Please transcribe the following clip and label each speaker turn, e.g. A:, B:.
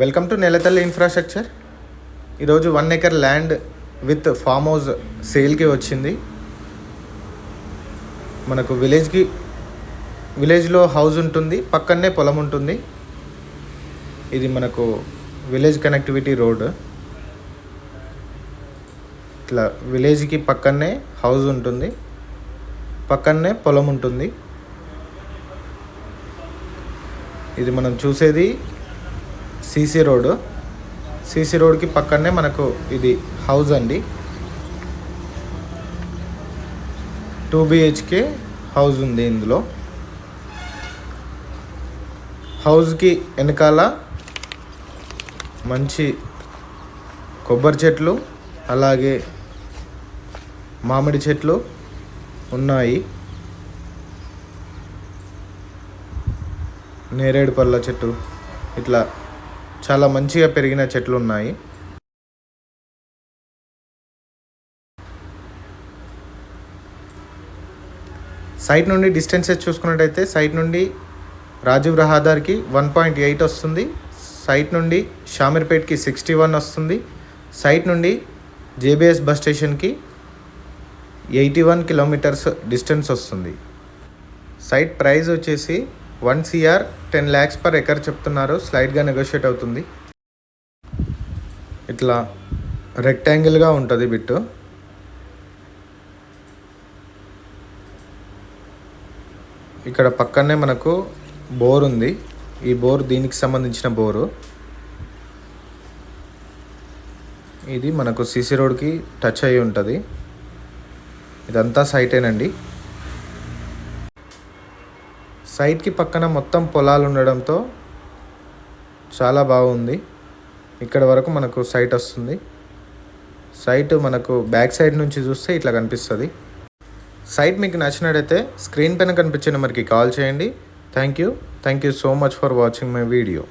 A: Welcome to నెలతల్లి infrastructure. ఈరోజు 1 acre land with farm house సేల్కి వచ్చింది. మనకు విలేజ్లో హౌస్ ఉంటుంది, పక్కనే పొలం ఉంటుంది. ఇది మనకు విలేజ్ కనెక్టివిటీ రోడ్. ఇట్లా విలేజ్కి పక్కనే హౌస్ ఉంటుంది, పక్కనే పొలం ఉంటుంది. ఇది మనం చూసేది సీసీ రోడ్. సీసీ రోడ్కి పక్కనే మనకు ఇది హౌస్ అండి. 2 BHK హౌస్ ఉంది. ఇందులో హౌస్కి వెనకాల మంచి కొబ్బరి చెట్లు, అలాగే మామిడి చెట్లు ఉన్నాయి. నేరేడు పళ్ళ చెట్టు, ఇట్లా చాలా మంచిగా పెరిగిన చెట్లు ఉన్నాయి. సైట్ నుండి డిస్టెన్సెస్ చూసుకున్నట్టయితే సైట్ నుండి రాజీవ్ రహదారికి 1.8 వస్తుంది. సైట్ నుండి షామీర్పేట్కి 61 వస్తుంది. సైట్ నుండి JBS బస్ స్టేషన్కి 81 కిలోమీటర్స్ డిస్టెన్స్ వస్తుంది. సైట్ ప్రైస్ వచ్చేసి 1 CR 10 lakhs per acre చెప్తున్నారు. స్లైడ్గా నెగోషియేట్ అవుతుంది. ఇట్లా రెక్టాంగిల్గా ఉంటుంది బిట్టు. ఇక్కడ పక్కనే మనకు బోర్ ఉంది. ఈ బోర్ దీనికి సంబంధించిన బోరు. ఇది మనకు సీసీ రోడ్కి టచ్ అయి ఉంటుంది. ఇదంతా సైటేనండి. సైట్కి పక్కన మొత్తం పొలాలు ఉండడంతో చాలా బాగుంది. ఇక్కడ వరకు మనకు సైట్ వస్తుంది. సైట్ మనకు బ్యాక్ సైడ్ నుంచి చూస్తే ఇట్లా కనిపిస్తుంది. సైట్ మీకు నచ్చినట్టయితే స్క్రీన్ పైన కనిపించే నెంబర్కి కాల్ చేయండి. Thank you so much for watching my video.